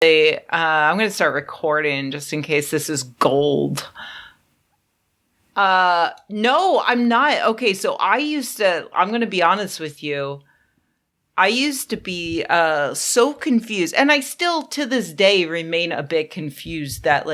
I'm going to start recording just in case this is gold. No, I'm not. Okay, so I'm going to be honest with you. I used to be so confused, and I still to this day remain a bit confused that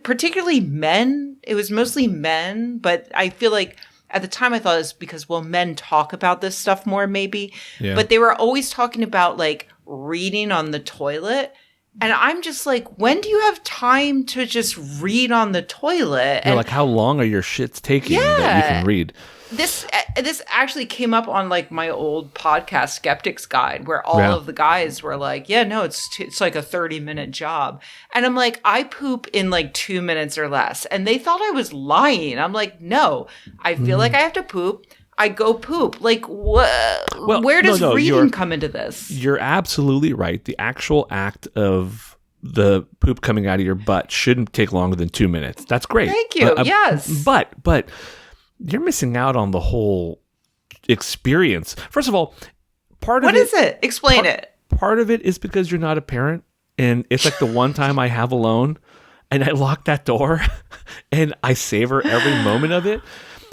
particularly men, it was mostly men, but I feel like at the time I thought it was because, men talk about this stuff more maybe, but they were always talking about reading on the toilet. And I'm just like, when do you have time to just read on the toilet? You're how long are your shits taking that you can read? This actually came up on my old podcast, Skeptics Guide, where all of the guys were like, yeah, no, it's like a 30-minute job. And I'm like, I poop in 2 minutes or less. And they thought I was lying. I'm like, no, I feel like I have to poop. I go poop. Where does reading come into this? You're absolutely right. The actual act of the poop coming out of your butt shouldn't take longer than 2 minutes. That's great. Thank you. Yes. But you're missing out on the whole experience. First of all, What is it? Explain it. Part of it is because you're not a parent, and it's the one time I have alone, and I lock that door, and I savor every moment of it.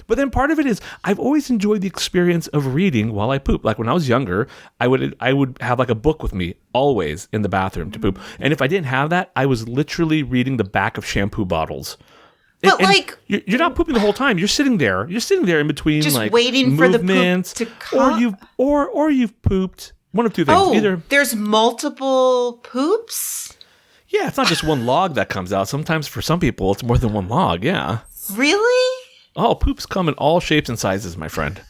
But then part of it is I've always enjoyed the experience of reading while I poop. When I was younger, I would have a book with me always in the bathroom to poop. And if I didn't have that, I was literally reading the back of shampoo bottles. But you're not pooping the whole time. You're sitting there. You're sitting there in between just waiting for the poop to come. Or you've pooped. One of two things. Either there's multiple poops? Yeah, it's not just one log that comes out. Sometimes for some people it's more than one log, yeah. Really? Oh, poops come in all shapes and sizes, my friend.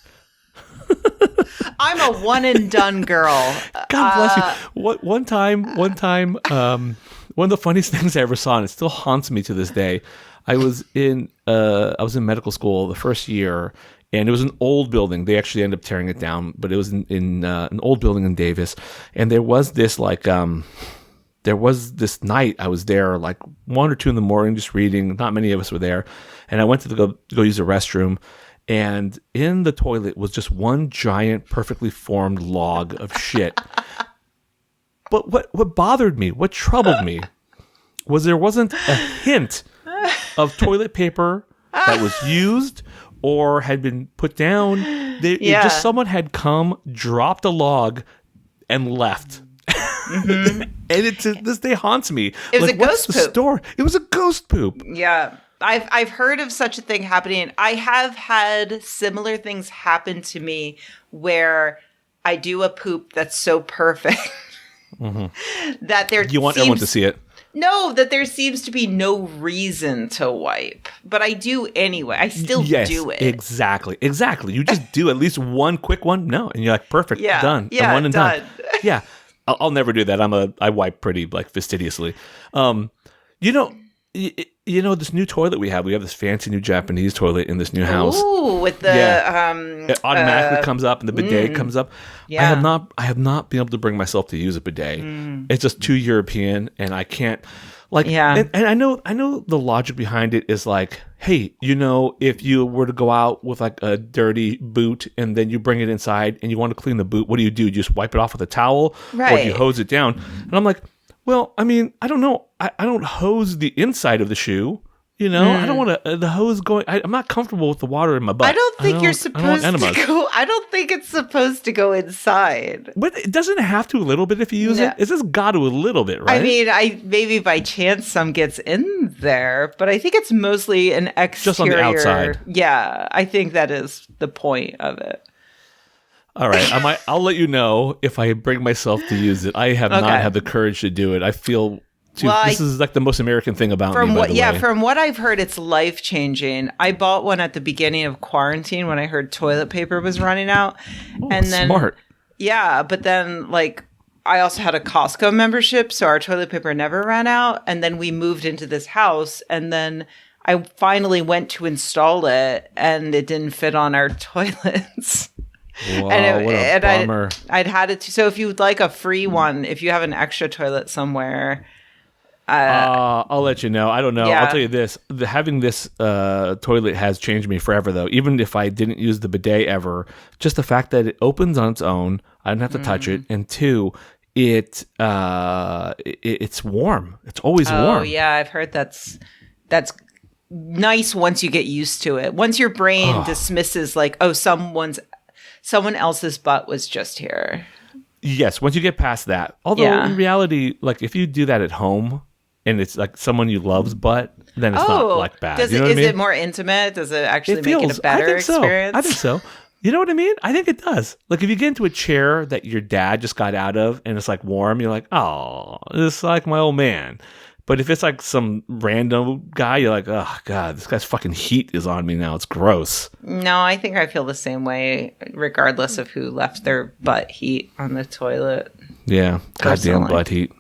I'm a one and done girl. God bless you. One time, one of the funniest things I ever saw, and it still haunts me to this day. I was in medical school the first year, and it was an old building. They actually ended up tearing it down, but it was in an old building in Davis, and there was this there was this night I was there 1 or 2 in the morning just reading. Not many of us were there. And I went to go use the restroom. And in the toilet was just one giant, perfectly formed log of shit. But what bothered me, what troubled me, was there wasn't a hint of toilet paper that was used or had been put down. It just someone had come, dropped a log, and left. Mm-hmm. And it to this day haunts me. It was a ghost poop. Story? It was a ghost poop. Yeah. I've heard of such a thing happening. I have had similar things happen to me where I do a poop that's so perfect that you want everyone to see it. No, that there seems to be no reason to wipe. But I do anyway. I still do it. Exactly. You just do at least one quick one. No. And you're like, perfect. Yeah. Done. Yeah, I'm one and done. Yeah. I'll never do that. I wipe pretty fastidiously. This new toilet we have this fancy new Japanese toilet in this new house. Ooh, with the it automatically comes up and the bidet comes up. Yeah. I have not been able to bring myself to use a bidet. It's just too European, and I can't and I know the logic behind it is hey, if you were to go out with a dirty boot and then you bring it inside and you want to clean the boot, what do? You just wipe it off with a towel, right? Or do you hose it down? And I'm like, well, I mean, I don't know. I don't hose the inside of the shoe. I don't want the hose going. I'm not comfortable with the water in my butt. I don't think you're supposed to go. I don't think it's supposed to go inside. But it doesn't have to a little bit if you use it. It's just got to a little bit, right? I mean, maybe by chance some gets in there, but I think it's mostly an exterior. Just on the outside. Yeah, I think that is the point of it. All right, I'll let you know if I bring myself to use it. I have not had the courage to do it. I feel this is the most American thing about me. By the way. From what I've heard, it's life changing. I bought one at the beginning of quarantine when I heard toilet paper was running out, and then smart. Yeah, but then I also had a Costco membership, so our toilet paper never ran out. And then we moved into this house, and then I finally went to install it, and it didn't fit on our toilets. Wow, what a bummer. I'd had it. So if you'd like a free one, if you have an extra toilet somewhere, I'll let you know. I don't know. Yeah. I'll tell you this. Having this toilet has changed me forever, though. Even if I didn't use the bidet ever, just the fact that it opens on its own, I don't have to touch it. And 2, it's warm. It's always warm. Oh yeah, I've heard that's nice once you get used to it. Once your brain dismisses like, oh, someone else's butt was just here. Yes, once you get past that. Although in reality, like if you do that at home and it's like someone you love's butt, then it's not like bad. Is it more intimate? Does it actually make it a better experience? I think so. You know what I mean? I think it does. Like if you get into a chair that your dad just got out of and it's like warm, you're like, oh, it's like my old man. But if it's like some random guy, you're like, oh God, this guy's fucking heat is on me now. It's gross. No, I think I feel the same way, regardless of who left their butt heat on the toilet. Yeah, goddamn butt heat.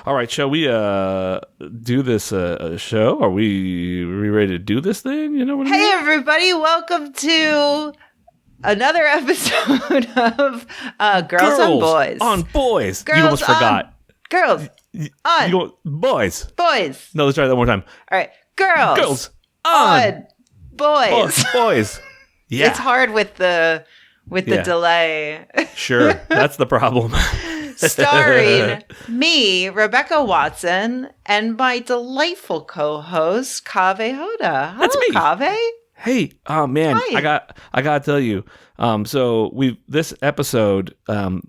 All right, shall we do this show? Are we ready to do this thing? You know what I mean? Hey, everybody, welcome to another episode of Girls on Boys. On Boys. Girls you almost forgot. Girls on you go, Boys. Boys. No, let's try that one more time. All right. Girls on Boys. Boys. Yeah. It's hard with the delay. Sure. That's the problem. Starring me, Rebecca Watson, and my delightful co-host, Kaveh Hoda. Hello, That's me. Kaveh. Hey, oh man, Hi. I gotta tell you. So this episode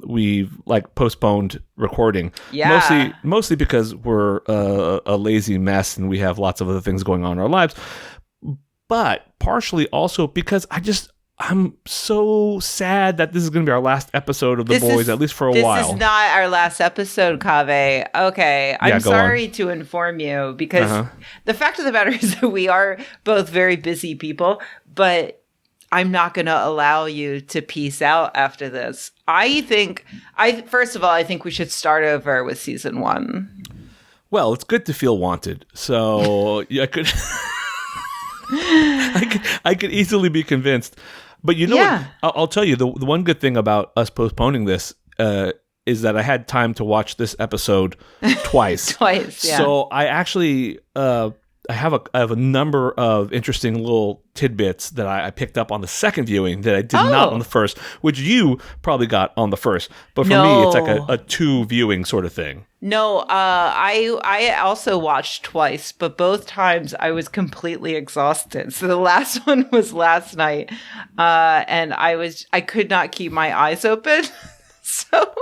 we've like postponed recording. Yeah. Mostly because we're a lazy mess and we have lots of other things going on in our lives. But partially also because I'm so sad that this is going to be our last episode of The Boys, at least for a while. This is not our last episode, Kaveh. Okay, I'm sorry to inform you because the fact of the matter is that we are both very busy people, but I'm not going to allow you to peace out after this. First of all, I think we should start over with season 1. Well, it's good to feel wanted. So I could, I could easily be convinced. But you know what? I'll tell you, the one good thing about us postponing this is that I had time to watch this episode twice. Twice, yeah. So I actually I have a number of interesting little tidbits that I picked up on the second viewing that I did not on the first, which you probably got on the first. But for me, it's like a 2 viewing sort of thing. No, I also watched twice, but both times I was completely exhausted. So the last one was last night, and I could not keep my eyes open. So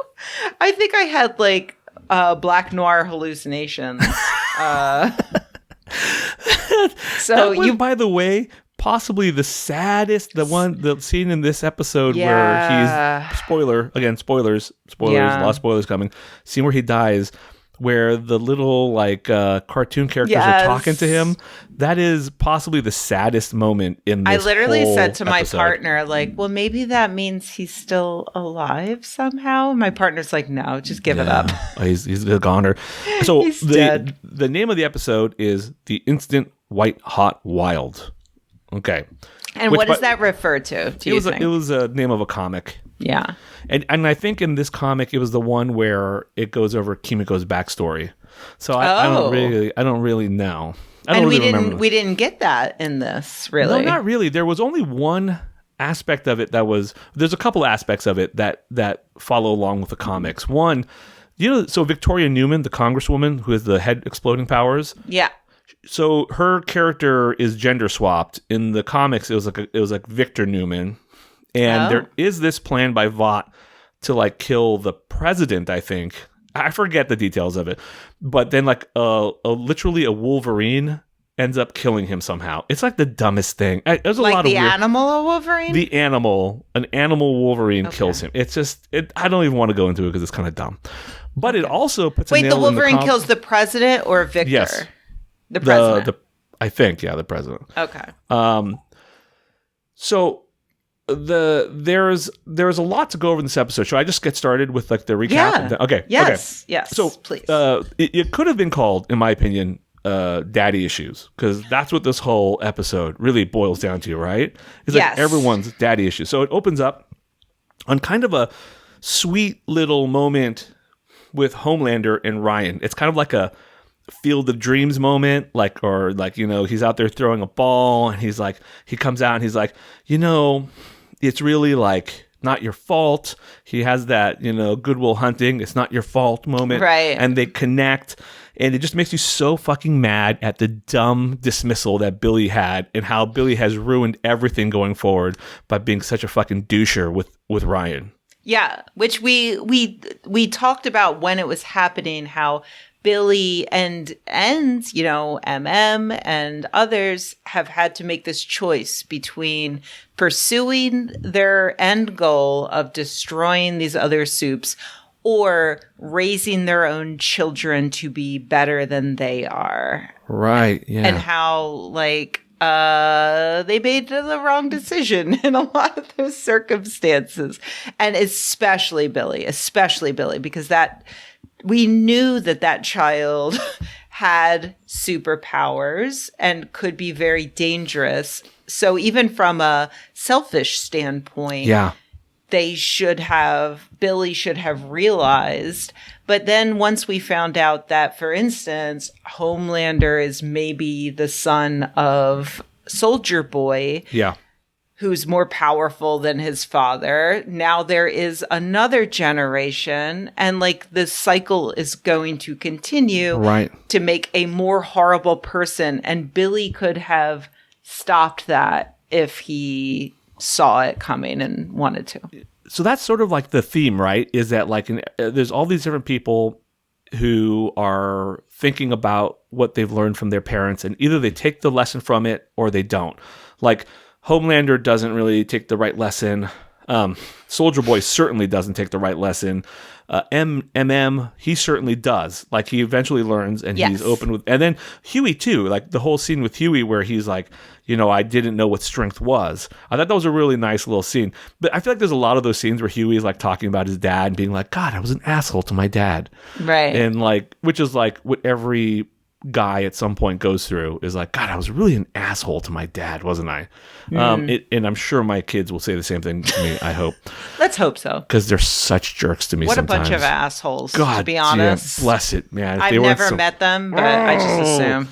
I think I had like black noir hallucinations. So by the way, possibly the saddest, the scene in this episode where he's spoilers, a lot of spoilers coming. Scene where he dies, where the little like cartoon characters are talking to him. That is possibly the saddest moment in this. I literally whole said to my episode. partner, like, well, maybe that means he's still alive somehow. My partner's like, no, just give it up. He's a goner. So He's dead. The name of the episode is The Instant White Hot Wild. Okay. And what does that refer to? It was a name of a comic. Yeah. And I think in this comic it was the one where it goes over Kimiko's backstory. So I don't really know. We didn't get that in this, really. No, not really. There was only one aspect of it there's a couple aspects of it that follow along with the comics. One, so Victoria Newman, the congresswoman who has the head exploding powers. Yeah. So her character is gender swapped. In the comics, it was like Victor Newman, and there is this plan by Vought to like kill the president. I think I forget the details of it, but then like literally a Wolverine ends up killing him somehow. It's like the dumbest thing. There's a like lot the of weird, animal of Wolverine. an animal Wolverine kills him. It's just I don't even want to go into it because it's kind of dumb. But it also puts a nail the Wolverine in the kills the president or Victor? Yes. The president. I think, the president. Okay. So there's a lot to go over in this episode. Should I just get started with like the recap? Yeah. Okay. Yes. Okay. Yes. So please. It could have been called, in my opinion, daddy issues, because that's what this whole episode really boils down to, right? It's like everyone's daddy issues. So it opens up on kind of a sweet little moment with Homelander and Ryan. It's kind of like a Field of Dreams moment, he's out there throwing a ball and he comes out and he's like, it's really like not your fault. He has that, Goodwill Hunting, it's not your fault moment. Right. And they connect. And it just makes you so fucking mad at the dumb dismissal that Billy had and how Billy has ruined everything going forward by being such a fucking doucher with Ryan. Yeah, which we talked about when it was happening, how Billy and MM and others have had to make this choice between pursuing their end goal of destroying these other soups or raising their own children to be better than they are. Right, yeah. And how, they made the wrong decision in a lot of those circumstances. And especially Billy, because we knew that child had superpowers and could be very dangerous. So even from a selfish standpoint, yeah. Billy should have realized. But then once we found out that, for instance, Homelander is maybe the son of Soldier Boy, yeah, who's more powerful than his father, now there is another generation, and this cycle is going to continue, right, to make a more horrible person. And Billy could have stopped that if he saw it coming and wanted to. So that's sort of the theme, right? Is that there's all these different people who are thinking about what they've learned from their parents, and either they take the lesson from it or they don't. Homelander doesn't really take the right lesson. Soldier Boy certainly doesn't take the right lesson. MM, he certainly does. He eventually learns, and yes. He's open with. And then Huey too. The whole scene with Huey where he's I didn't know what strength was. I thought that was a really nice little scene. But I feel there's a lot of those scenes where Huey is talking about his dad and being God, I was an asshole to my dad. Right. And which is what every guy at some point goes through is God, I was really an asshole to my dad, wasn't I? And I'm sure my kids will say the same thing to me, I hope. Let's hope so. Because they're such jerks to me what sometimes. a bunch of assholes, God, to be honest. Yeah, bless it, man. I've never met them, but I just assume.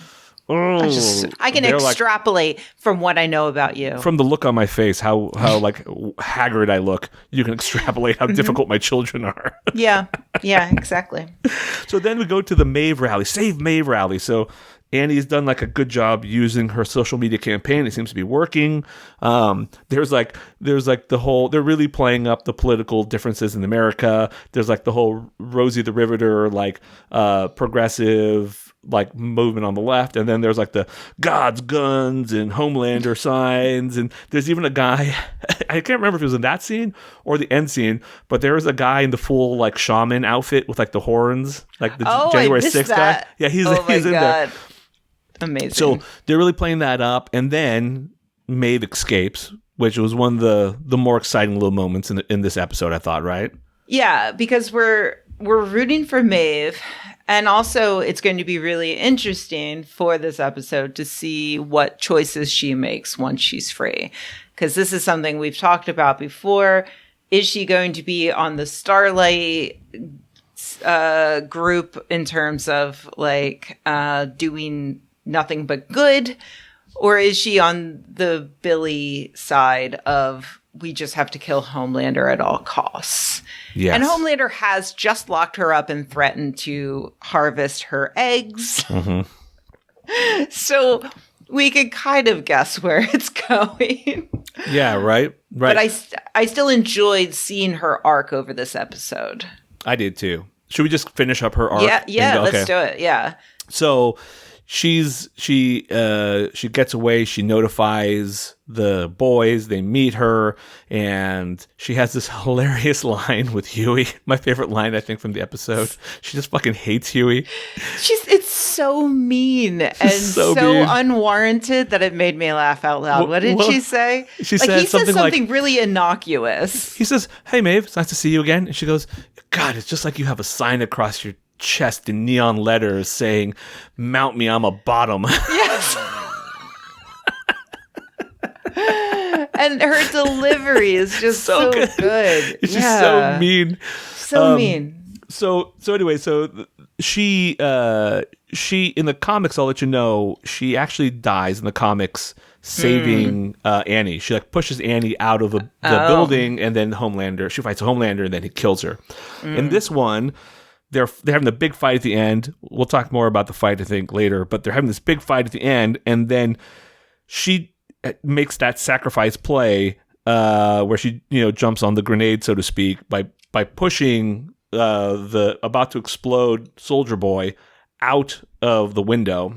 I can extrapolate from what I know about you. From the look on my face, how haggard I look, you can extrapolate how difficult my children are. Yeah, exactly. So then we go to the Maeve rally, Save Maeve rally. So Annie's done a good job using her social media campaign. It seems to be working. There's the whole, they're really playing up the political differences in America. There's the whole Rosie the Riveter, progressive, movement on the left, and then there's the God's guns and Homelander signs, and there's even a guy, I can't remember if it was in that scene or the end scene, but there was a guy in the full shaman outfit with the horns, the January 6th guy. Yeah, he's in there. Amazing. So they're really playing that up, and then Maeve escapes, which was one of the more exciting little moments in this episode, I thought, right? Yeah, because we're rooting for Maeve. And also, it's going to be really interesting for this episode to see what choices she makes once she's free. Because this is something we've talked about before. Is she going to be on the Starlight group in terms of doing nothing but good? Or is she on the Billy side of we just have to kill Homelander at all costs? Yes. And Homelander has just locked her up and threatened to harvest her eggs. Mm-hmm. So we could kind of guess where it's going. Yeah, right. But I still enjoyed seeing her arc over this episode. I did too. Should we just finish up her arc? Yeah, let's do it. Yeah. So she gets away. She notifies the boys. They meet her, and she has this hilarious line with Huey. My favorite line, I think, from the episode. She just fucking hates Huey. It's so mean and so mean. Unwarranted that it made me laugh out loud. What did she say? She said he says something really innocuous. He says, "Hey, Maeve, it's nice to see you again." And she goes, "God, it's just like you have a sign across your chest in neon letters saying, 'Mount me, I'm a bottom.'" Yes. And her delivery is just so good. It's just so mean. So mean. So anyway, she in the comics, I'll let you know, she actually dies in the comics saving Annie. She like pushes Annie out of the building, and then she fights Homelander, and then he kills her. In this one, they're having the big fight at the end. We'll talk more about the fight, I think, later, but they're having this big fight at the end, and then she makes that sacrifice play where she jumps on the grenade, so to speak, by pushing the about to explode Soldier Boy out of the window.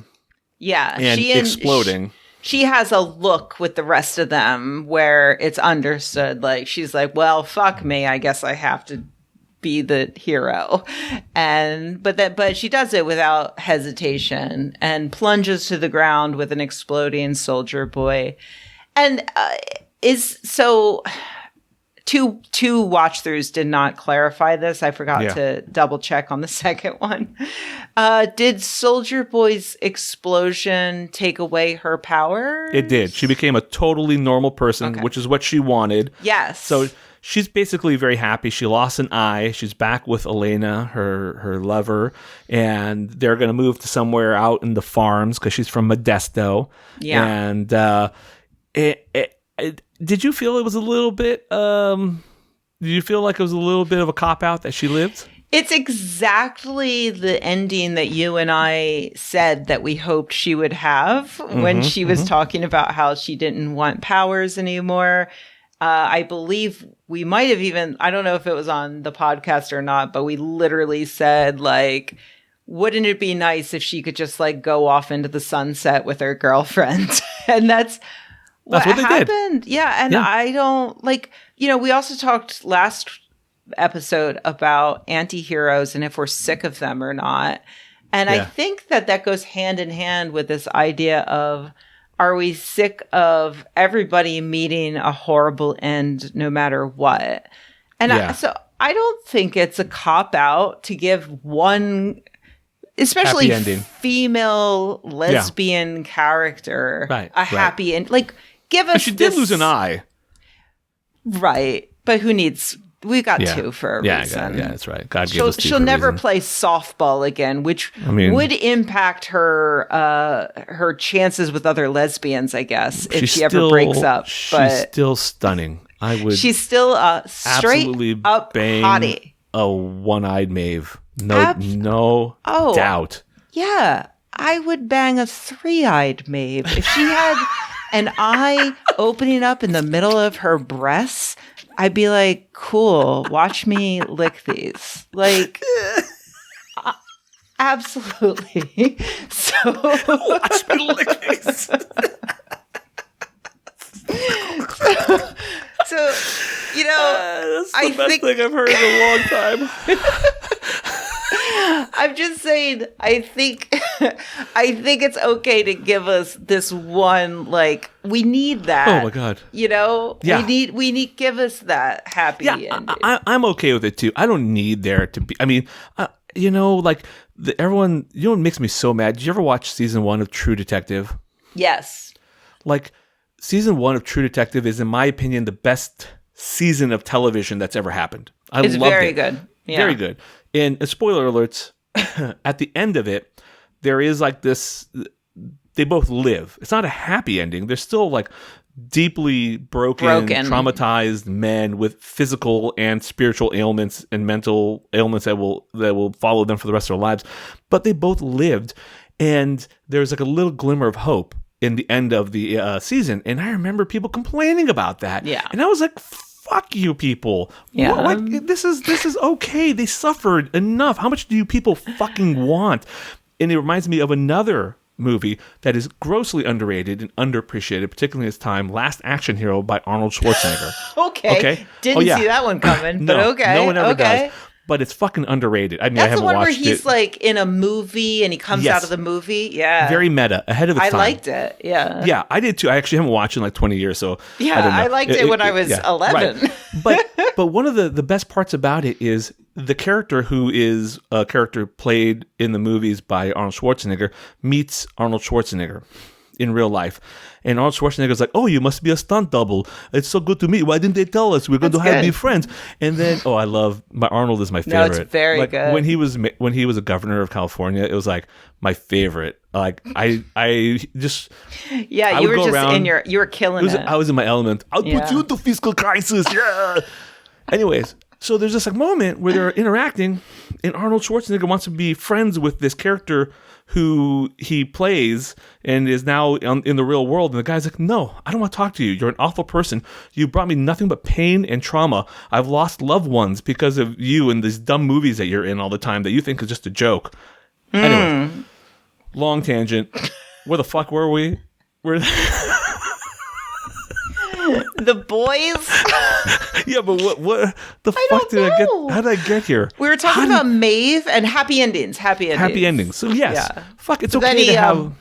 Yeah, and exploding. She has a look with the rest of them where it's understood. Like, she's like, well, fuck me. I guess I have to be the hero. But she does it without hesitation and plunges to the ground with an exploding Soldier Boy. And Two watch throughs did not clarify this. I forgot to double check on the second one. Did Soldier Boy's explosion take away her power? It did. She became a totally normal person, which is what she wanted. Yes. So she's basically very happy. She lost an eye. She's back with Elena, her lover, and they're going to move to somewhere out in the farms because she's from Modesto. Yeah. And did you feel it was a little bit? Did you feel like it was a little bit of a cop out that she lived? It's exactly the ending that you and I said that we hoped she would have when she was talking about how she didn't want powers anymore. I believe we might have even, I don't know if it was on the podcast or not, but we literally said, like, wouldn't it be nice if she could just like go off into the sunset with her girlfriend? And that's what they happened. did. Yeah. And I don't like, we also talked last episode about anti-heroes and if we're sick of them or not. And I think that goes hand in hand with this idea of, are we sick of everybody meeting a horrible end no matter what? And so I don't think it's a cop out to give one, especially female lesbian character, a happy end. Like, give us. She did lose an eye, right? But who needs? We got two for a reason. Yeah, that's right. God gave us two. She'll never play softball again, which would impact her her chances with other lesbians, I guess, if she ever breaks up. She's still stunning. She's still a straight up hottie. A one-eyed Maeve. No doubt. Yeah, I would bang a three-eyed Maeve if she had an eye opening up in the middle of her breasts. I'd be like, cool, watch me lick these. Like, absolutely. So, watch me lick these. So, that's the best thing I've heard in a long time. I'm just saying, I think it's okay to give us this one, like, we need that. Oh my God. We need, give us that happy ending. I'm okay with it too. I don't need there to be, I mean, like, everyone, what makes me so mad? Did you ever watch season 1 of True Detective? Yes. Like, season 1 of True Detective is, in my opinion, the best season of television that's ever happened. It's very good. Yeah. Very good. And spoiler alerts, at the end of it, there is like this, they both live. It's not a happy ending. They're still like deeply broken, traumatized men with physical and spiritual ailments and mental ailments that will follow them for the rest of their lives. But they both lived, and there's like a little glimmer of hope in the end of the season. And I remember people complaining about that. Yeah. And I was like, fuck you people. Yeah. This is okay. They suffered enough. How much do you people fucking want? And it reminds me of another movie that is grossly underrated and underappreciated, particularly in its time, Last Action Hero by Arnold Schwarzenegger. Okay. Didn't see that one coming, but okay. No one ever does. But it's fucking underrated. I mean, I haven't watched it. That's the one where he's like in a movie and he comes out of the movie. Yeah. Very meta, ahead of its time. I liked it. Yeah. Yeah, I did too. I actually haven't watched it in like 20 years, so I liked it when I was 11. Right. But one of the best parts about it is the character who is a character played in the movies by Arnold Schwarzenegger meets Arnold Schwarzenegger. in real life. And Arnold Schwarzenegger's like, "Oh, you must be a stunt double. It's so good to meet. Why didn't they tell us? We're going to have to be friends." And then, I love Arnold is my favorite. No, it's very good. When he was a governor of California, it was like my favorite. Like I just you were just around, you were killing it. I was in my element. I'll put you into fiscal crisis. Yeah. Anyways, so there's this like moment where they're interacting, and Arnold Schwarzenegger wants to be friends with this character who he plays and is now in the real world. And the guy's like, "No, I don't want to talk to you. You're an awful person. You brought me nothing but pain and trauma. I've lost loved ones because of you and these dumb movies that you're in all the time that you think is just a joke." Anyway, long tangent. Where the fuck were we? The boys. Yeah, but what the fuck did I get? How did I get here? We were talking about Maeve and happy endings. Happy endings. So yes, fuck. It's okay to have.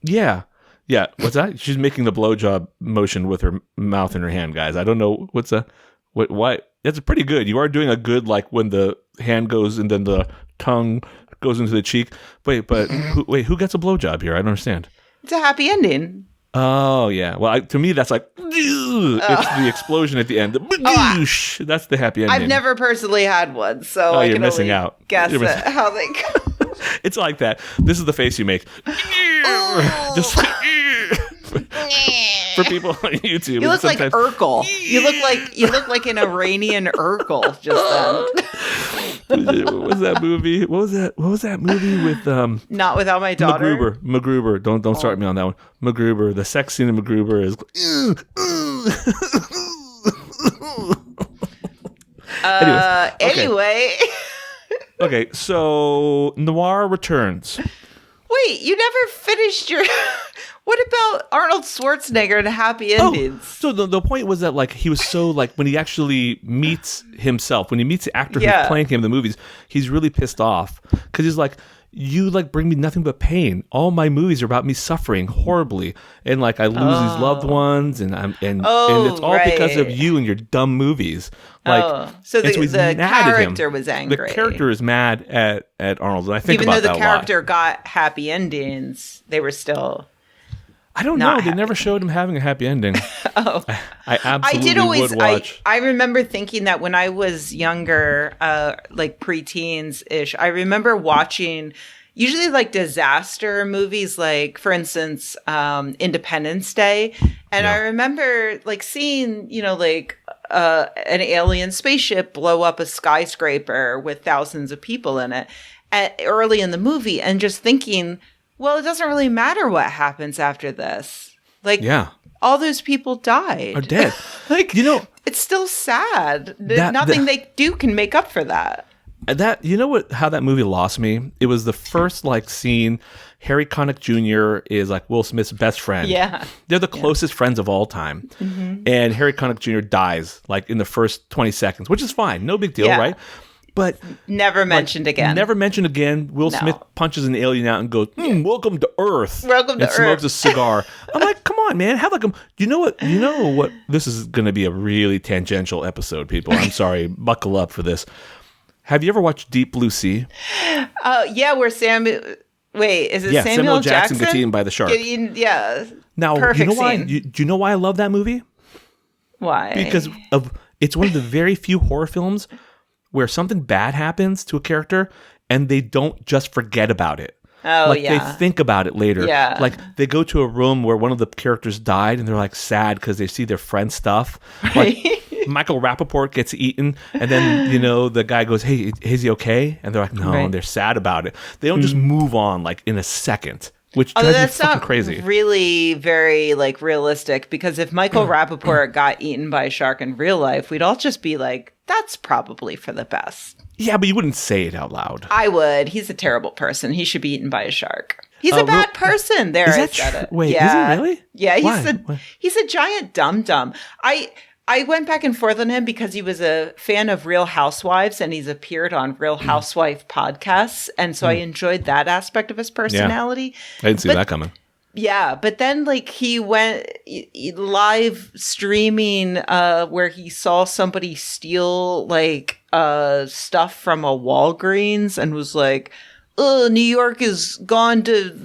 Yeah. What's that? She's making the blowjob motion with her mouth in her hand, guys. I don't know why. That's pretty good. You are doing a good like when the hand goes and then the tongue goes into the cheek. Wait, who gets a blowjob here? I don't understand. It's a happy ending. Oh, yeah. Well, to me, that's like, it's the explosion at the end. That's the happy ending. I've never personally had one, so I can missing only out. Guess how they go. It's like that. This is the face you make. Just for people on YouTube. You look like Urkel. You look like an Iranian Urkel just then. What was that movie? What was that movie with Not Without My Daughter? MacGruber. Don't start me on that one. MacGruber. The sex scene in MacGruber is Anyway. Okay, so Noir returns. Wait, you never finished your... What about Arnold Schwarzenegger and happy endings? So the point was that like he was so like when he actually meets himself, when he meets the actor who's playing him in the movies, he's really pissed off because he's like, "You like bring me nothing but pain. All my movies are about me suffering horribly, and like I lose these loved ones, and it's all because of you and your dumb movies." Like, so the character was angry. The character is mad at Arnold, and I think even about though that the character got happy endings, they were still. I don't know. They never showed him having a happy ending. I absolutely would watch. I remember thinking that when I was younger, like preteens-ish, I remember watching usually like disaster movies, like for instance, Independence Day. And I remember like seeing, like an alien spaceship blow up a skyscraper with thousands of people in it early in the movie and just thinking, well, it doesn't really matter what happens after this. Like, all those people died. Are dead. Like, it's still sad. Nothing they do can make up for that. How that movie lost me? It was the first like scene. Harry Connick Jr. is like Will Smith's best friend. Yeah. They're the closest friends of all time. Mm-hmm. And Harry Connick Jr. dies like in the first 20 seconds, which is fine. No big deal, right? But never mentioned again. Never mentioned again. Will Smith punches an alien out and goes, "Welcome to Earth." Welcome to Earth. And smokes a cigar. I'm like, come on, man. Have like a. You know what? This is going to be a really tangential episode, people. I'm sorry. Buckle up for this. Have you ever watched Deep Blue Sea? Yeah, where Wait, is it Samuel Jackson gets eaten by the shark? Now, perfect you know why? scene. Do you know why I love that movie? Why? Because it's one of the very few horror films where something bad happens to a character and they don't just forget about it. They think about it later. Yeah. Like they go to a room where one of the characters died and they're like sad because they see their friend's stuff. Like Michael Rappaport gets eaten and then, the guy goes, "Hey, is he okay?" And they're like, "No," and they're sad about it. They don't just move on like in a second. Which drives me fucking crazy. Really very like realistic because if Michael Rappaport got eaten by a shark in real life, we'd all just be like, that's probably for the best. Yeah, but you wouldn't say it out loud. I would. He's a terrible person. He should be eaten by a shark. He's a bad person. There, I said it. Wait, is he really? Yeah, he's a giant dum-dum. I went back and forth on him because he was a fan of Real Housewives and he's appeared on Real Housewife podcasts. And so I enjoyed that aspect of his personality. I didn't see that coming. Yeah, but then like he went live streaming where he saw somebody steal like stuff from a Walgreens and was like, "New York has gone to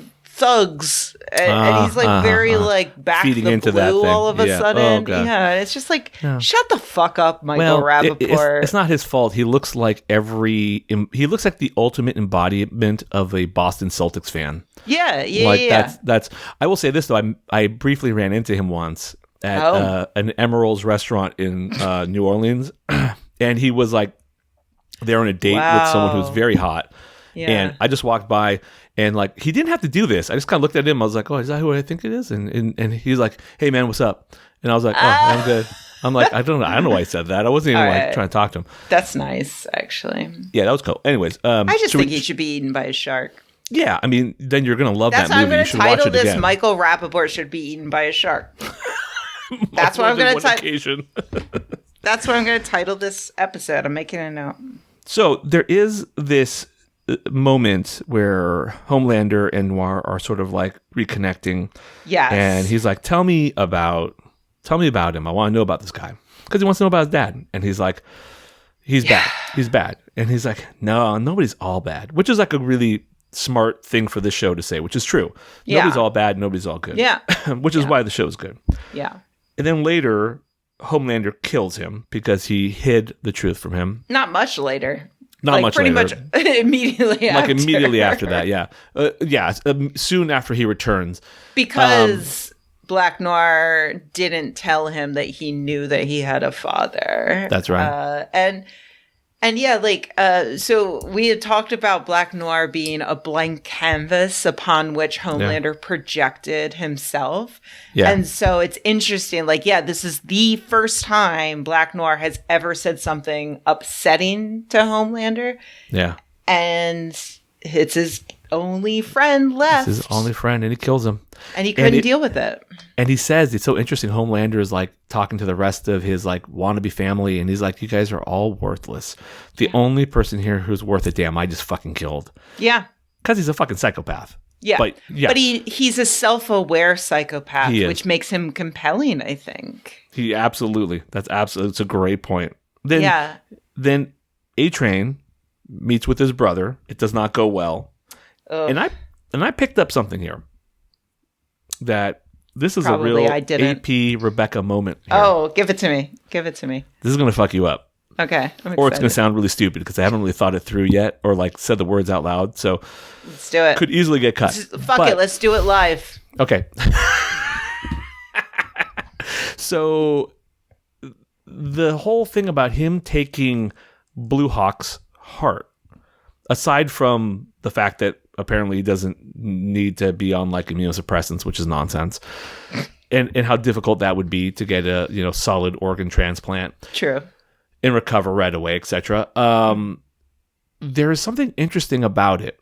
thugs, and he's like very like back feeding the into that blue thing. all of a Yeah. sudden. Oh, God. Yeah, and it's just like shut the fuck up, Michael Well, Rappaport. it's not his fault. He looks like he looks like the ultimate embodiment of a Boston Celtics fan. Yeah. Like that's. I will say this though. I briefly ran into him once at an Emerald's restaurant in New Orleans, and he was like there on a date with someone who's very hot. Yeah. And I just walked by, and like he didn't have to do this. I just kind of looked at him. I was like, "Oh, is that who I think it is?" And he's like, "Hey, man, what's up?" And I was like, "Oh, I'm good." I'm like, I don't know why I said that. I wasn't even like trying to talk to him. That's nice, actually. Yeah, that was cool. Anyways, I just think he should be eaten by a shark. Yeah, I mean, then you're gonna love That's that how I'm movie. going You to should watch title it this. again. Michael Rappaport should be eaten by a shark. That's what I'm going to title. That's what I'm going to title this episode. I'm making a note. So there is this moment where Homelander and Noir are sort of like reconnecting. Yes. And he's like, tell me about him. I want to know about this guy. Because he wants to know about his dad. And he's like, he's bad. He's bad. And he's like, no, nobody's all bad. Which is like a really smart thing for this show to say, which is true. Yeah. Nobody's all bad. Nobody's all good. Yeah. Which is why the show is good. Yeah. And then later, Homelander kills him because he hid the truth from him. Not much later. Not much pretty later. much immediately after. Like immediately after that, yeah. Soon after he returns. Because Black Noir didn't tell him that he knew that he had a father. That's right. And yeah, like, so we had talked about Black Noir being a blank canvas upon which Homelander projected himself. Yeah. And so it's interesting, like, yeah, this is the first time Black Noir has ever said something upsetting to Homelander. Yeah. And it's his only friend left. It's his only friend, and he kills him. And he couldn't deal with it. And he says, it's so interesting, Homelander is like talking to the rest of his like wannabe family, and he's like, you guys are all worthless. The only person here who's worth a damn I just fucking killed. Yeah. Because he's a fucking psychopath. Yeah. But he's a self-aware psychopath, He is. which makes him compelling, I think. He absolutely. It's a great point. Then A-Train meets with his brother. It does not go well. Ugh. And I picked up something here. That this is Probably a real I didn't. AP Rebecca moment here. Oh, give it to me. Give it to me. This is going to fuck you up. Okay. I'm Or it's going to excited. sound really stupid because I haven't really thought it through yet or like said the words out loud. So Let's do it. could easily get cut. Fuck it. Let's do it live. Okay. So the whole thing about him taking Blue Hawk's heart, aside from the fact that apparently he doesn't need to be on like immunosuppressants, which is nonsense, and how difficult that would be to get a solid organ transplant True. and recover right away, etc. There is something interesting about it.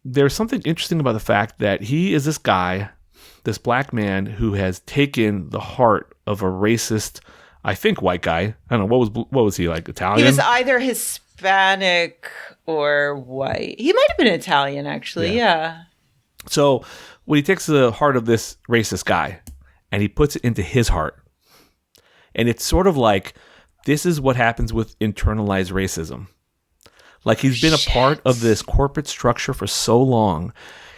There's something interesting about the fact that he is this guy, this black man who has taken the heart of a racist, I think, white guy. I don't know, what was he, like, Italian? He was either Hispanic or white. He might have been Italian, actually. Yeah. So when he takes the heart of this racist guy and he puts it into his heart, and it's sort of like, this is what happens with internalized racism. Like, he's been a part of this corporate structure for so long.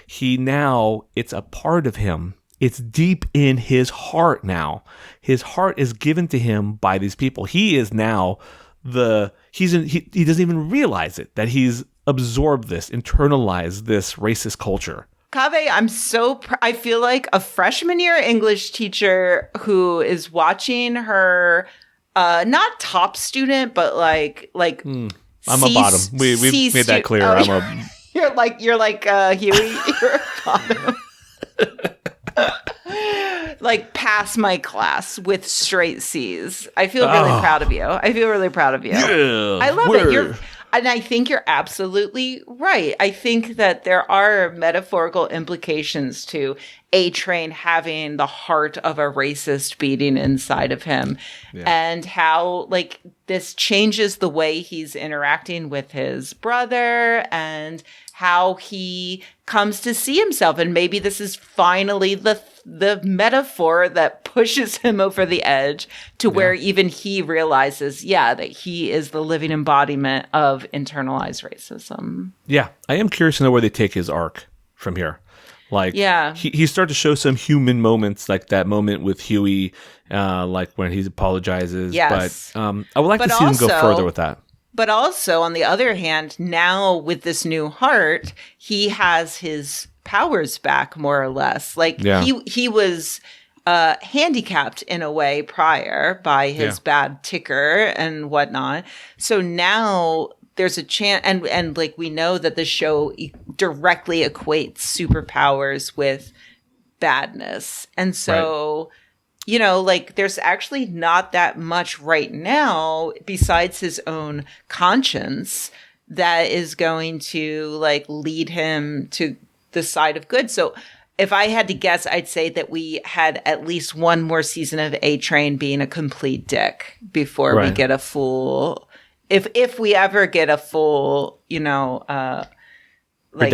It's a part of him. It's deep in his heart now. His heart is given to him by these people. He is now he doesn't even realize it, that he's absorbed this, internalized this racist culture. Kaveh, I'm so I feel like a freshman year English teacher who is watching her not top student, but like I'm a bottom. We've made that clear. Oh, you're like Huey. You're a bottom. Like pass my class with straight C's. I feel really proud of you. Yeah, I love it. And I think you're absolutely right. I think that there are metaphorical implications to A-Train having the heart of a racist beating inside of him, and how like this changes the way he's interacting with his brother and how he comes to see himself. And maybe this is finally the metaphor that pushes him over the edge to where even he realizes, that he is the living embodiment of internalized racism. Yeah, I am curious to know where they take his arc from here. Like, Yeah. he started to show some human moments, like that moment with Huey, like when he apologizes. Yes. But I would like But to see him go also- further with that. But also, on the other hand, now with this new heart, he has his powers back more or less. Like Yeah. he was handicapped in a way prior by his bad ticker and whatnot. So now there's a chance, and like we know that the show directly equates superpowers with badness, and so. You know, like there's actually not that much right now besides his own conscience that is going to like lead him to the side of good. So if I had to guess, I'd say that we had at least one more season of A-Train being a complete dick before we Right. get a full, if we ever get a full, you know, like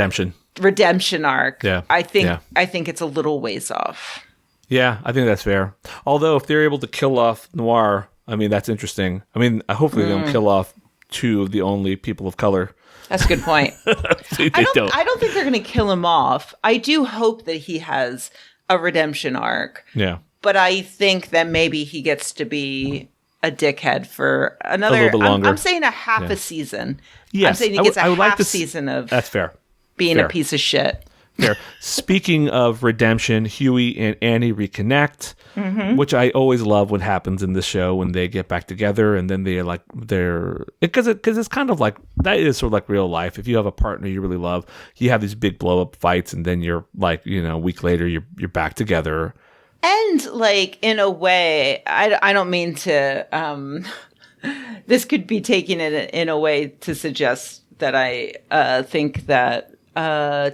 redemption arc. Yeah. I think it's a little ways off. Yeah, I think that's fair. Although if they're able to kill off Noir, I mean, that's interesting. I mean, hopefully they don't kill off two of the only people of color. That's a good point. They I don't think they're going to kill him off. I do hope that he has a redemption arc. Yeah. But I think that maybe he gets to be a dickhead for another. A little bit longer. I'm saying a half a season. Yes. I'm saying he gets I would half like to season of That's fair. being fair. a piece of shit. There. Speaking of redemption, Huey and Annie reconnect, which I always love what happens in this show when they get back together, and then they're because it's kind of like that is sort of like real life. If you have a partner you really love, you have these big blow up fights, and then you're like, you know, a week later you're back together. And like in a way, I don't mean to. This could be taken in a way to suggest that I think that.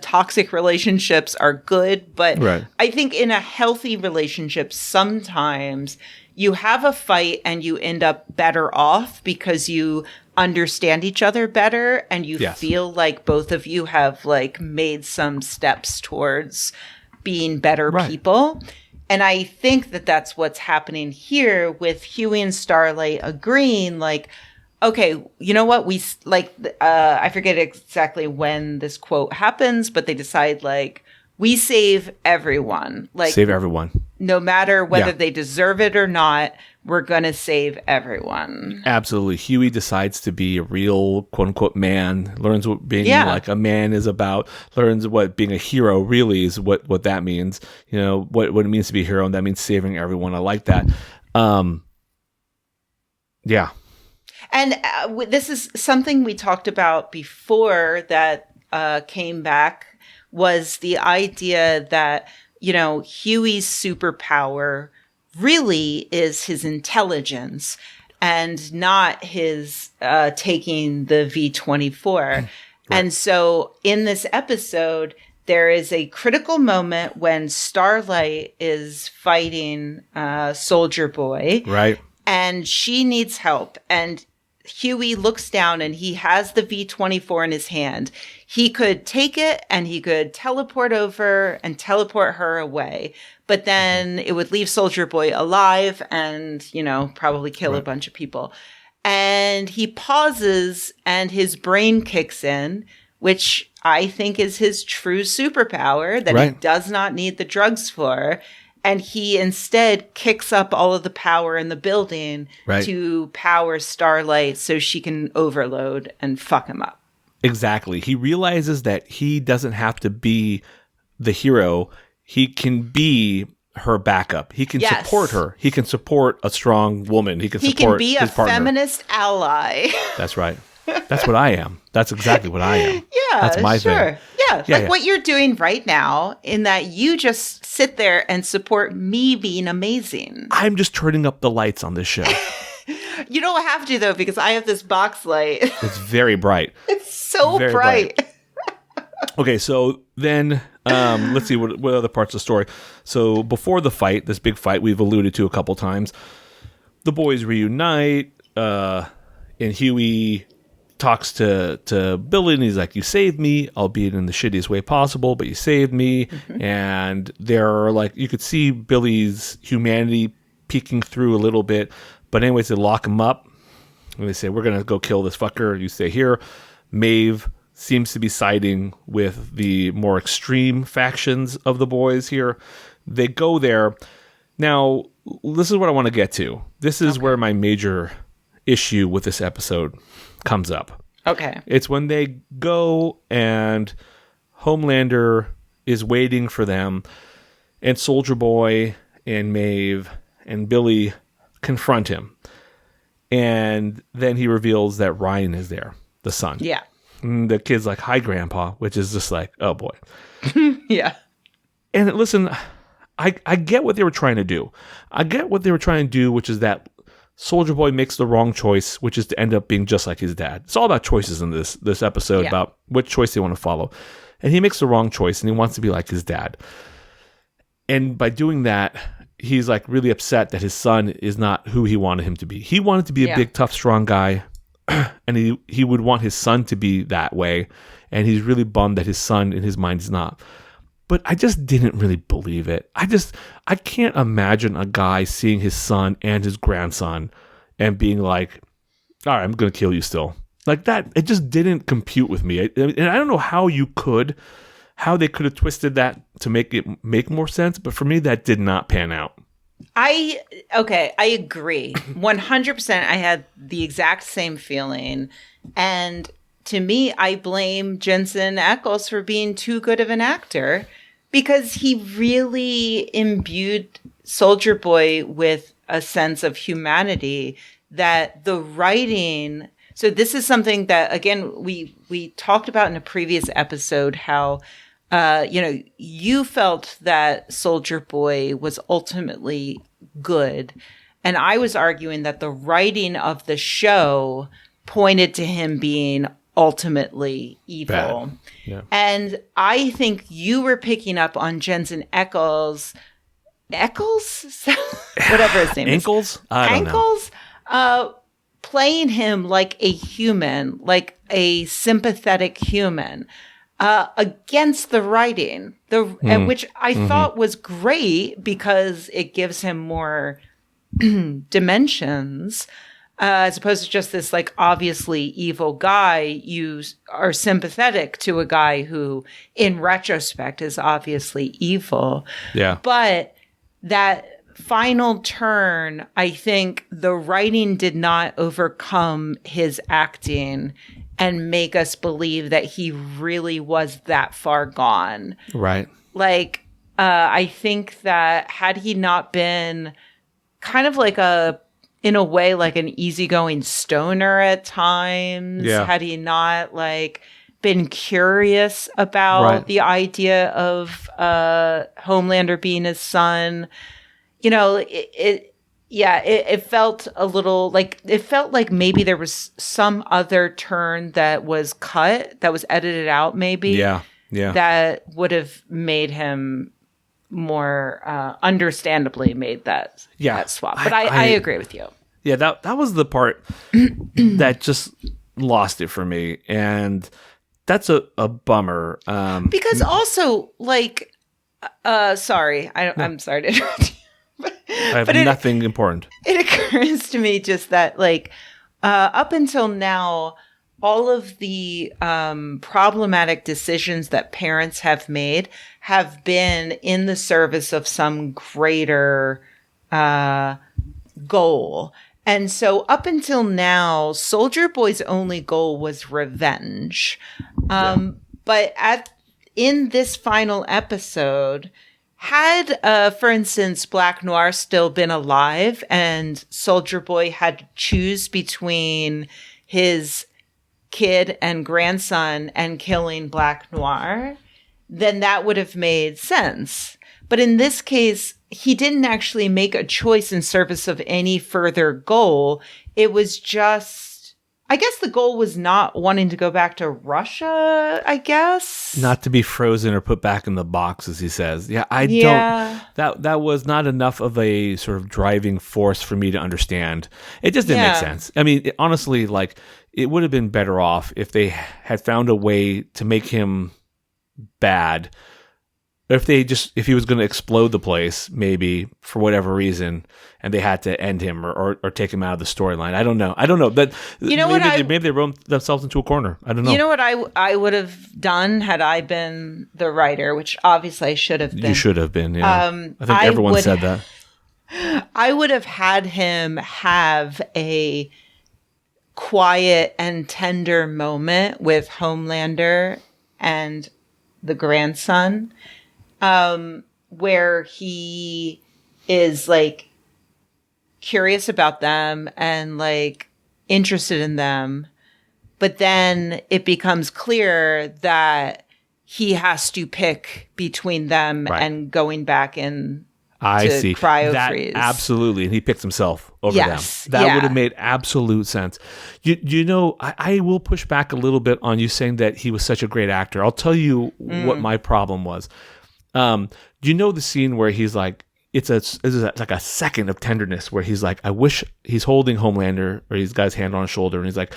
Toxic relationships are good, but Right. I think in a healthy relationship, sometimes you have a fight and you end up better off because you understand each other better and you Yes. feel like both of you have like made some steps towards being better Right. people. And I think that that's what's happening here with Huey and Starlight agreeing like, okay, you know what? We like, I forget exactly when this quote happens, but they decide like, we save everyone. Like, Save everyone. no matter whether Yeah. they deserve it or not, we're going to save everyone. Absolutely. Huey decides to be a real quote unquote man, learns what being like a man is about, learns what being a hero really is, what that means, you know, what it means to be a hero. And that means saving everyone. I like that. Yeah. And this is something we talked about before that came back was the idea that, you know, Huey's superpower really is his intelligence and not his taking the V-24. Right. And so in this episode, there is a critical moment when Starlight is fighting Soldier Boy. Right. And she needs help. And Huey looks down and he has the V-24 in his hand. He could take it and he could teleport over and teleport her away. But then it would leave Soldier Boy alive and, you know, probably kill a bunch of people. And he pauses and his brain kicks in, which I think is his true superpower that he does not need the drugs for. And he instead kicks up all of the power in the building to power Starlight so she can overload and fuck him up. Exactly. He realizes that he doesn't have to be the hero. He can be her backup. He can support her. He can support a strong woman. He can support be his a partner. Feminist ally. That's right. That's what I am. That's exactly what I am. Yeah, that's my thing. Yeah, what you're doing right now, in that you just sit there and support me being amazing. I'm just turning up the lights on this show. You don't have to though, because I have this box light. It's very bright. It's so Very bright. Okay, so then let's see what other parts of the story. So before the fight, this big fight we've alluded to a couple times, the boys reunite, and Huey talks to Billy, and he's like, "You saved me, albeit in the shittiest way possible, but you saved me." Mm-hmm. And they're like, you could see Billy's humanity peeking through a little bit. But anyways, they lock him up, and they say, "We're gonna go kill this fucker. You stay here." Maeve seems to be siding with the more extreme factions of the boys here. They go there. Now, this is what I want to get to. This is where my major issue with this episode comes up. Okay. It's when they go and Homelander is waiting for them, and Soldier Boy and Maeve and Billy confront him. And then he reveals that Ryan is there, the son. Yeah. And the kid's like, "Hi, Grandpa," which is just like, oh boy. Yeah. And listen, I get what they were trying to do. I get what they were trying to do, which is that Soldier Boy makes the wrong choice, which is to end up being just like his dad. It's all about choices in this episode, about which choice they want to follow. And he makes the wrong choice, and he wants to be like his dad. And by doing that, he's like really upset that his son is not who he wanted him to be. He wanted to be a big, tough, strong guy, and he would want his son to be that way. And he's really bummed that his son, in his mind, is not. But I just didn't really believe it. I can't imagine a guy seeing his son and his grandson and being like, all right, I'm going to kill you still. Like that, it just didn't compute with me. And I don't know how they could have twisted that to make it make more sense. But for me, that did not pan out. I agree. 100%. I had the exact same feeling. And to me, I blame Jensen Ackles for being too good of an actor, because he really imbued Soldier Boy with a sense of humanity that the writing. So this is something that, again, we talked about in a previous episode, how, you felt that Soldier Boy was ultimately good. And I was arguing that the writing of the show pointed to him being ultimately evil. Bad. Yeah. And I think you were picking up on Jensen Ackles, whatever his name Ankles? I don't know. Playing him like a human, like a sympathetic human, against the writing, which I thought was great because it gives him more dimensions. As opposed to just this like obviously evil guy, you are sympathetic to a guy who in retrospect is obviously evil. Yeah. But that final turn, I think the writing did not overcome his acting and make us believe that he really was that far gone. Right. Like, I think that had he not been kind of like in a way, like an easygoing stoner at times, had he not like been curious about the idea of Homelander being his son, it felt a little like, it felt like maybe there was some other turn that was cut, that was edited out maybe. Yeah. That would have made him more understandably made that swap. But I agree with you. Yeah, that was the part that just lost it for me. And that's a bummer. Because also, like, sorry, I'm sorry to interrupt you. I have nothing important. It occurs to me just that, like, up until now, all of the problematic decisions that parents have made have been in the service of some greater goal. And so up until now, Soldier Boy's only goal was revenge. But in this final episode, had, for instance, Black Noir still been alive and Soldier Boy had to choose between his kid and grandson and killing Black Noir, then that would have made sense. But in this case, he didn't actually make a choice in service of any further goal. It was just, I guess the goal was not wanting to go back to Russia, I guess. Not to be frozen or put back in the box, as he says. Yeah, don't. That was not enough of a sort of driving force for me to understand. It just didn't make sense. I mean, honestly, like, it would have been better off if they had found a way to make him bad if he was going to explode the place, maybe for whatever reason, and they had to end him or take him out of the storyline. I don't know. That maybe they wrote themselves into a corner. I don't know. You know what I would have done had I been the writer, which obviously I should have been. You should have been. Yeah. I think everyone said that. I would have had him have a quiet and tender moment with Homelander and the grandson, where he is like curious about them and like interested in them, but then it becomes clear that he has to pick between them and going back in. I see. Cryo-freeze. Absolutely. And he picked himself over them. That would have made absolute sense. You know, I will push back a little bit on you saying that he was such a great actor. I'll tell you what my problem was. Do you know the scene where he's like, it's like a second of tenderness where he's like, I wish he's holding Homelander, or he's got his hand on his shoulder, and he's like,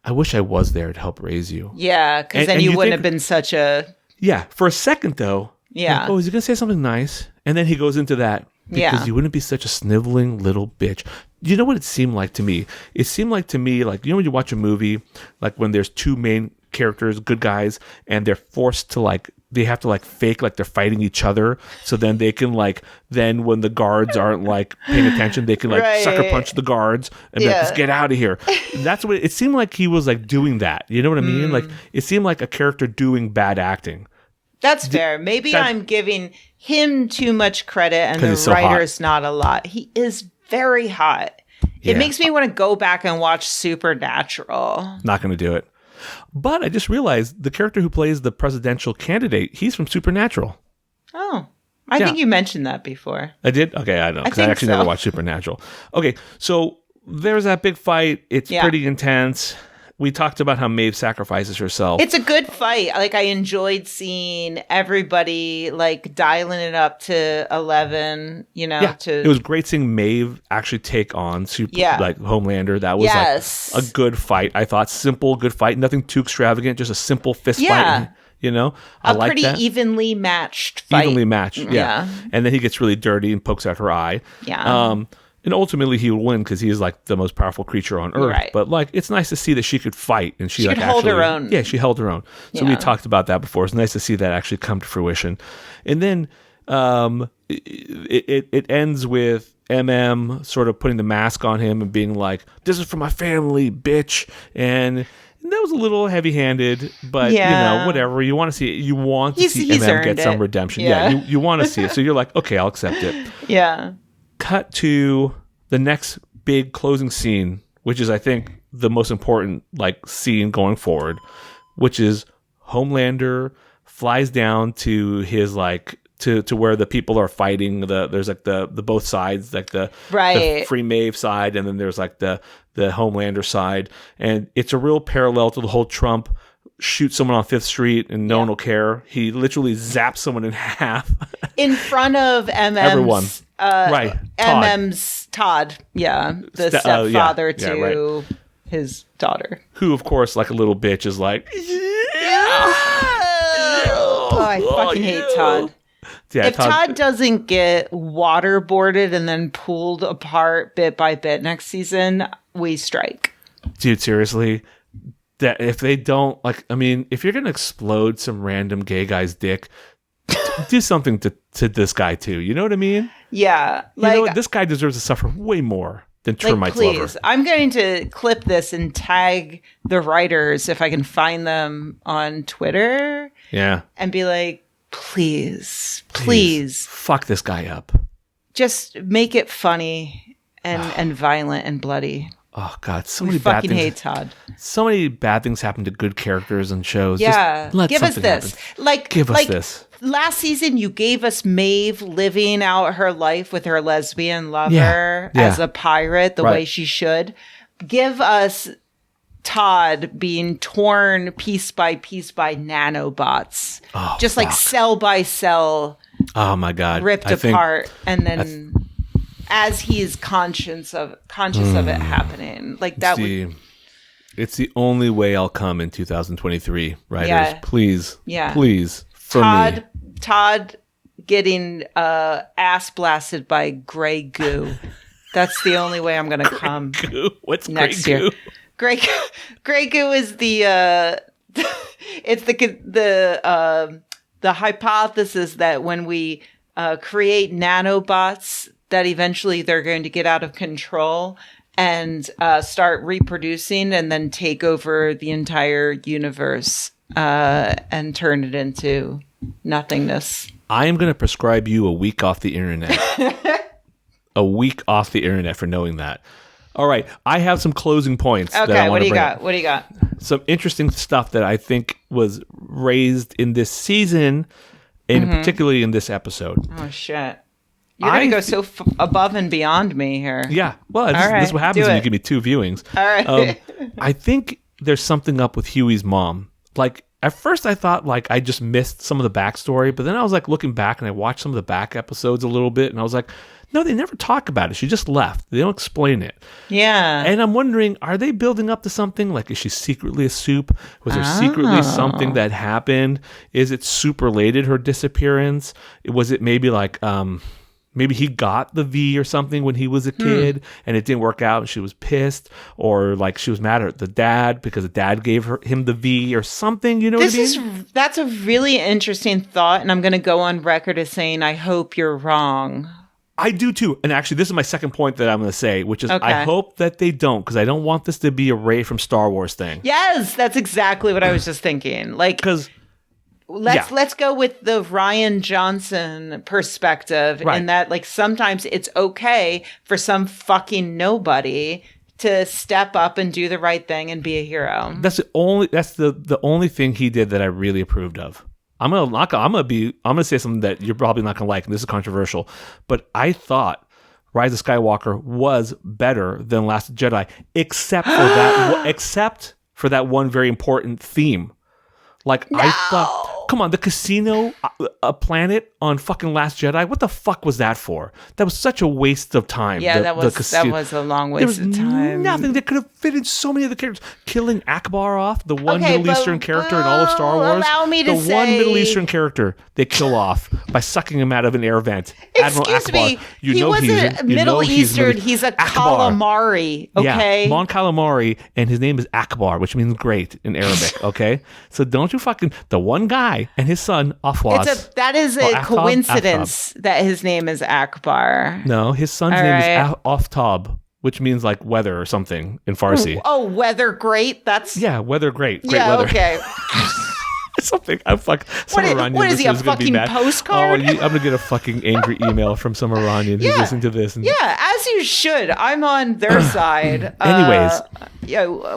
I wish I was there to help raise you. Yeah, because then you wouldn't have been such a... Yeah, for a second though. Yeah. Like, oh, is he going to say something nice? And then he goes into that because you wouldn't be such a sniveling little bitch. You know what it seemed like to me? It seemed like to me, like, you know when you watch a movie, like when there's two main characters, good guys, and they're forced to like, they have to like fake like they're fighting each other. So then they can like, then when the guards aren't like paying attention, they can like sucker punch the guards and be like, let's get out of here. That's what it seemed like he was like doing that. You know what I mean? Like it seemed like a character doing bad acting. That's fair. Maybe I'm giving him too much credit and the writer's not a lot. He is very hot. Yeah. It makes me want to go back and watch Supernatural. Not going to do it. But I just realized the character who plays the presidential candidate, he's from Supernatural. Oh, I think you mentioned that before. I did? Okay, I know. Because I actually never watched Supernatural. Okay, so there's that big fight. It's pretty intense. We talked about how Maeve sacrifices herself. It's a good fight. Like, I enjoyed seeing everybody like dialing it up to 11, you know. Yeah. It was great seeing Maeve actually take on like Homelander. That was like a good fight. I thought simple, good fight. Nothing too extravagant, just a simple fist fight. You know, I like pretty that. Evenly matched fight. Evenly matched, yeah. And then he gets really dirty and pokes out her eye. Yeah. And ultimately he will win because he is like the most powerful creature on Earth. Right. But like, it's nice to see that she could fight and she like could hold her own. Yeah, she held her own. So we talked about that before. It's nice to see that actually come to fruition. And then it ends with MM sort of putting the mask on him and being like, "This is for my family, bitch." And that was a little heavy-handed, but you know, whatever. You want to see it. You want to see MM get some redemption. Yeah, you want to see it. So you're like, okay, I'll accept it. Yeah. Cut to the next big closing scene, which is, I think, the most important like scene going forward, which is Homelander flies down to his like to where the people are fighting. There's like the both sides, like the Free Maeve side, and then there's like the Homelander side, and it's a real parallel to the whole Trump shoot someone on Fifth Street and no one will care. He literally zaps someone in half in front of MM's everyone. Right, MM's Todd, the stepfather to his daughter, who, of course, like a little bitch, is like, I fucking hate Todd. Yeah, if Todd doesn't get waterboarded and then pulled apart bit by bit next season, we strike. Dude, seriously. That if they don't, like, I mean, if you're going to explode some random gay guy's dick, do something to this guy too. You know what I mean? Yeah. Like, you know what? This guy deserves to suffer way more than Termite's please, lover. I'm going to clip this and tag the writers if I can find them on Twitter. Yeah. And be like, please. Fuck this guy up. Just make it funny and violent and bloody. Oh God! So many bad things. Fucking hate Todd. So many bad things happen to good characters and shows. Yeah, just let give us this. Happen. Give us this. Last season, you gave us Maeve living out her life with her lesbian lover as a pirate, the way she should. Give us Todd being torn piece by piece by nanobots, just like cell by cell. Oh my God! Ripped apart, and then. As he is conscious of it happening, like that it's the only way I'll come in 2023, writers. Yeah. Please, yeah, please, for me. Todd getting ass blasted by gray goo. That's the only way I'm going to come. Goo? What's next gray year? goo? Gray goo is the it's the hypothesis that when we create nanobots, that eventually they're going to get out of control and start reproducing and then take over the entire universe and turn it into nothingness. I am going to prescribe you a week off the internet. A week off the internet for knowing that. All right. I have some closing points. Okay. What do you got? What do you got? Some interesting stuff that I think was raised in this season and particularly in this episode. Oh, shit. You're going to go so above and beyond me here. Yeah. Well, this is what happens when you give me 2 viewings. All right. I think there's something up with Huey's mom. Like, at first I thought, like, I just missed some of the backstory, but then I was, like, looking back and I watched some of the back episodes a little bit, and I was like, no, they never talk about it. She just left. They don't explain it. Yeah. And I'm wondering, are they building up to something? Like, is she secretly a soup? Was there secretly something that happened? Is it soup related, her disappearance? Was it maybe like, maybe he got the V or something when he was a kid and it didn't work out and she was pissed, or like she was mad at the dad because the dad gave him the V or something, you know what I mean? That's a really interesting thought, and I'm going to go on record as saying I hope you're wrong. I do too. And actually, this is my second point that I'm going to say, which is I hope that they don't, because I don't want this to be a Rey from Star Wars thing. Yes, that's exactly what I was just thinking. Like, because let's go with the Rian Johnson perspective in that, like, sometimes it's okay for some fucking nobody to step up and do the right thing and be a hero. That's the only thing he did that I really approved of. I'm gonna say something that you're probably not gonna like, and this is controversial, but I thought Rise of Skywalker was better than Last Jedi, except for that one very important theme. Like, I thought, come on, the casino, a planet on fucking Last Jedi. What the fuck was that for? That was such a waste of time. Yeah, that was a long waste of time. Nothing that could have fit in so many of the characters. Killing Akbar off, the one Middle Eastern character in all of Star Wars. Allow me to the one Middle Eastern character they kill off by sucking him out of an air vent. Admiral Akbar. He wasn't Middle Eastern. He's a calamari. Okay, yeah, Mon Calamari, and his name is Akbar, which means great in Arabic. Okay, so don't you fucking the one guy and his son Afwas. That is a coincidence that his name is Akbar. No, his son's name is Aftab, which means like weather or something in Farsi. Oh, weather great. Weather great. Great yeah, weather. Okay. Something. I'm fucking. What is he, a fucking postcard? I'm gonna get a fucking angry email from some Iranian who's listening to this. Yeah, as you should. I'm on their side. Anyways,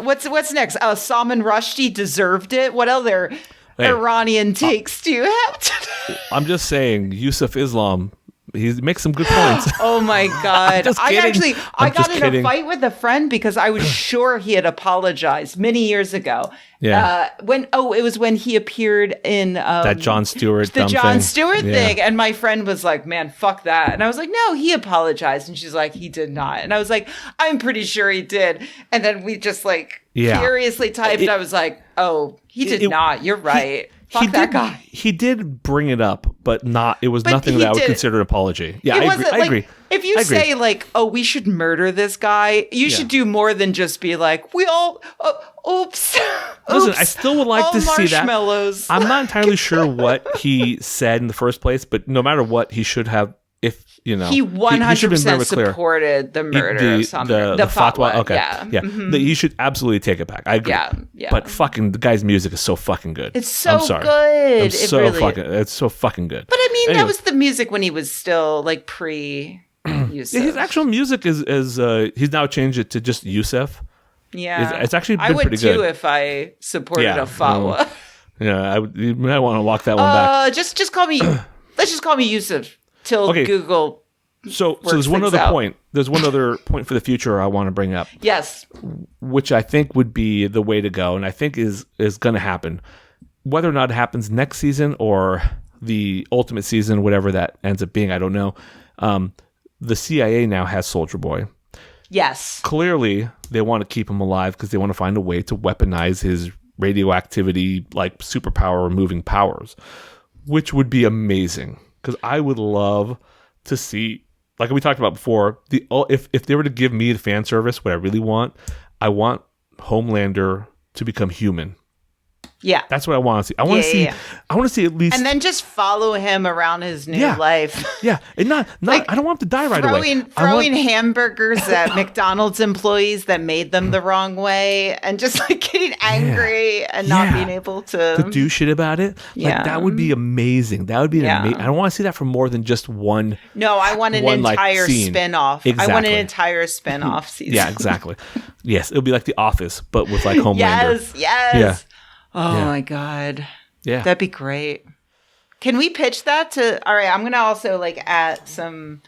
what's next? Salman Rushdie deserved it. What other Iranian takes do you have? I'm just saying, Yusuf Islam. He makes some good points. Oh my God. I got in kidding. a fight with a friend because I was sure he had apologized many years ago. Yeah. It was when he appeared in that Jon Stewart thing. And my friend was like, man, fuck that. And I was like, no, he apologized. And she's like, he did not. And I was like, I'm pretty sure he did. And then we just furiously typed. I was like, oh, he did not. You're right. Fuck that guy. He did bring it up, but it was nothing that I would consider an apology. Yeah, I agree. If you say we should murder this guy, you should do more than just be like, we all, oops. Listen, I still would like to see that. Marshmallows. I'm not entirely sure what he said in the first place, but no matter what, he should have, he 100% supported the murder of Salman. The fatwa. Okay. Yeah. Mm-hmm. He should absolutely take it back. I agree. Yeah. But fucking the guy's music is so fucking good. It's so I'm sorry. good. It's so fucking good. But I mean, that was the music when he was still pre Yusuf. His actual music is he's now changed it to just Yusuf. Yeah. It's actually been pretty good. I would too if I supported a fatwa. You might want to walk that one back. Just call me. Let's just call me Yusuf. Till Google. So there's one other point. There's one other point for the future I want to bring up. Yes. Which I think would be the way to go, and I think is going to happen. Whether or not it happens next season or the ultimate season, whatever that ends up being, I don't know. The CIA now has Soldier Boy. Yes. Clearly, they want to keep him alive because they want to find a way to weaponize his radioactivity, like superpower removing powers, which would be amazing. because I would love to see, like we talked about before, if they were to give me the fan service, what I really want, I want Homelander to become human. Yeah. That's what I want to see. I want to see. Yeah. I want to see at least, and then just follow him around his new life. Yeah, and not. Like, I don't want him to die right away. Throwing hamburgers at McDonald's employees that made them the wrong way, and just like getting angry and not being able to do shit about it. Like, that would be amazing. That would be amazing. I don't want to see that for more than just one. No, I want an entire spin-off. Exactly. I want an entire spin-off season. Yeah, exactly. Yes, it'll be like The Office, but with like Homelander. Yes. Yeah. Oh my God. Yeah. That'd be great. Can we pitch that to, all right, I'm going to also like add some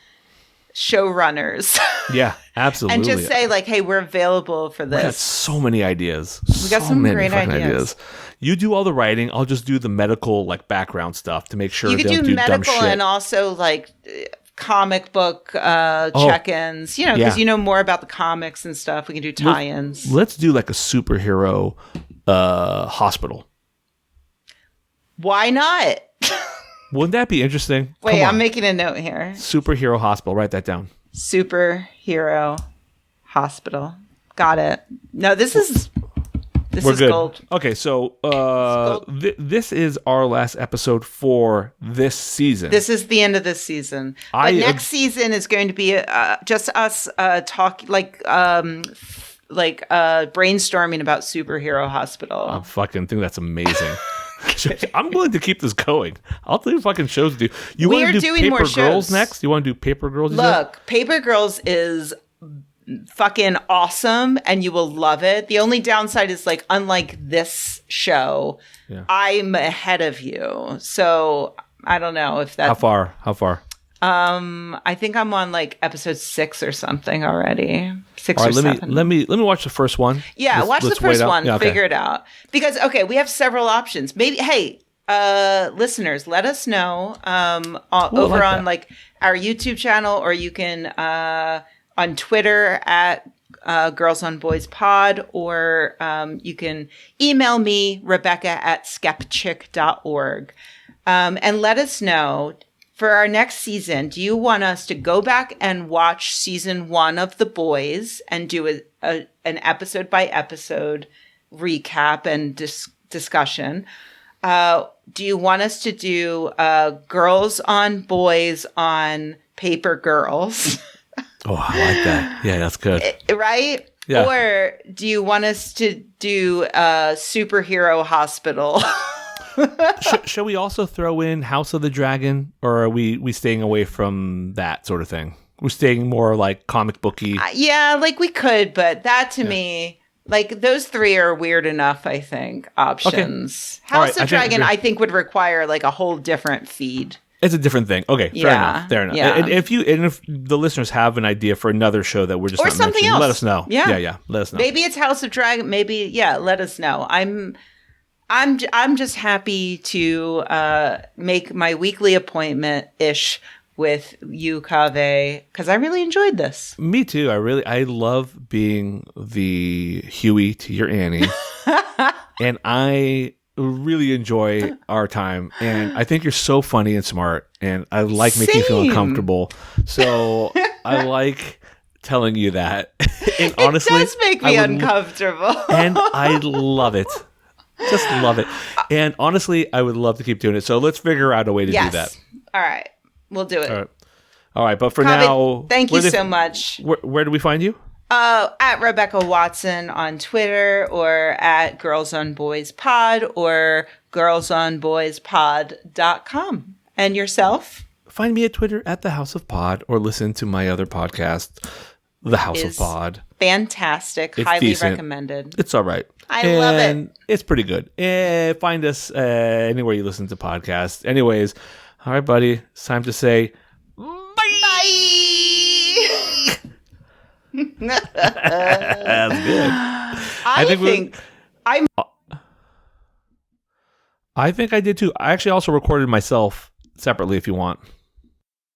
showrunners. Yeah, absolutely. And just say like, hey, we're available for this. We got so many ideas. We got some great ideas. You do all the writing. I'll just do the medical like background stuff to make sure you they could don't do do dumb medical shit. And also like comic book check-ins, you know, because you know more about the comics and stuff. We can do tie-ins. Let's do like a superhero hospital. Why not? Wouldn't that be interesting? Wait, I'm making a note here. Superhero hospital. Write that down. Superhero hospital. Got it. No, this is We're good. Gold. Okay, so this is our last episode for this season. This is the end of this season. But next season is going to be just us brainstorming about Superhero Hospital. I fucking think that's amazing. I'm willing to keep this going. I'll do fucking shows to do. You want to do Paper Girls next? You want to do Paper Girls? Look, Paper Girls is fucking awesome and you will love it. The only downside is like, unlike this show, I'm ahead of you. So I don't know if that's... How far? I think I'm on like episode 6 or something already. 6 or 7. Let me watch the first one. Yeah, watch the first one. Yeah, okay. Figure it out. Because we have several options. Maybe listeners, let us know over on like our YouTube channel, or you can on Twitter at Girls on Boys Pod, or you can email me, Rebecca@skepchick.org, and let us know. For our next season, do you want us to go back and watch season 1 of The Boys and do an episode by episode recap and discussion? Do you want us to do Girls on Boys on Paper Girls? Oh, I like that. Yeah, that's good. Right? Yeah. Or do you want us to do Superhero Hospital? Shall we also throw in House of the Dragon, or are we staying away from that sort of thing? We're staying more like comic booky. Yeah, like we could, but that to me, like those 3 are weird enough, I think, options. Okay. House of Dragon, I think would require like a whole different feed. It's a different thing. Okay, fair enough. Yeah. And if the listeners have an idea for another show that we're just not something mentioning, else, let us know. Yeah, let us know. Maybe it's House of Dragon. Maybe let us know. I'm just happy to make my weekly appointment ish with you, Kaveh, because I really enjoyed this. Me too. I love being the Huey to your Annie, and I really enjoy our time. And I think you're so funny and smart, and I like making you feel uncomfortable. So I like telling you that. And honestly, it does make me uncomfortable, and I love it. Just love it. And honestly, I would love to keep doing it. So let's figure out a way to do that. All right. We'll do it. All right. But for now, thank you so much. Where do we find you? At Rebecca Watson on Twitter, or at Girls on Boys Pod, or girlsonboyspod.com. And yourself? Find me at Twitter at The House of Pod, or listen to my other podcast, The House of Pod. Fantastic. It's highly recommended. It's all right. I love it. It's pretty good. Find us anywhere you listen to podcasts. Anyways, all right, buddy. It's time to say bye. That's good. I think I did too. I actually also recorded myself separately if you want.